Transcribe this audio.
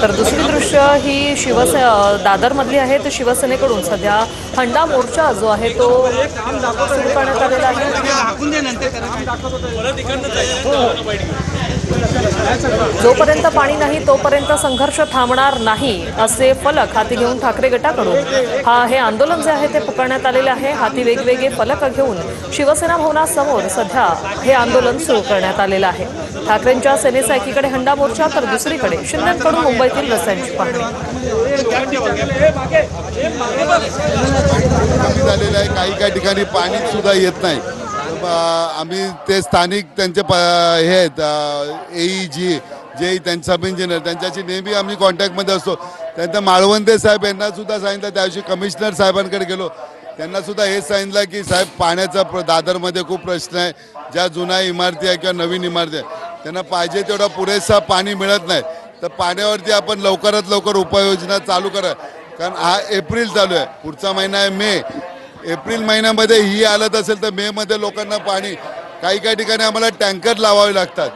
तर दुसरी दृश्य ही दादरमधली आहे. तर शिवसेनेकडून सध्या हंडा मोर्चा जो आहे तो सुरू करण्यात आलेला आहे. जोपर्यंत पाणी नाही तोपर्यंत संघर्ष थांबणार नाही असे फलक हाती घेऊन ठाकरे गटाकडून हे आंदोलन जे आहे ते पुकारण्यात आलेले आहे. हाती वेगवेगळे फलक घेऊन शिवसेना भवनासमोर सध्या हे आंदोलन सुरू करण्यात आलेलं आहे. ठाकरेंच्या सेनेचा एकीकडे हंडा मोर्चा तर दुसरीकडे शिंदेंकडून मुंबईतील रस्त्यांची पाहणी. काही ठिकाणी पाणी सुद्धा येत नाही. आम्ही ते स्थानिक त्यांचे हे आहेत AEG जे त्यांचे सब इंजिनियर त्यांच्याशी नेहमी आम्ही कॉन्टॅक्टमध्ये असतो. त्यानंतर माळवंदे साहेब यांना सुद्धा सांगितलं. त्याविषयी कमिशनर साहेबांकडे गेलो. त्यांना सुद्धा हेच सांगितलं की साहेब पाण्याचा दादरमध्ये खूप प्रश्न आहे. ज्या जुन्या इमारती आहे किंवा नवीन इमारती आहे त्यांना पाहिजे तेवढा पुरेसा पाणी मिळत नाही. तर पाण्यावरती आपण लवकरात लवकर उपाययोजना चालू करा. कारण हा एप्रिल चालू आहे, पुढचा महिना आहे मे. एप्रिल महिन्यामध्ये ही हालत असेल तर मे मध्ये लोकांना पाणी काही ठिकाणी आम्हाला टँकर लावावे लागतात.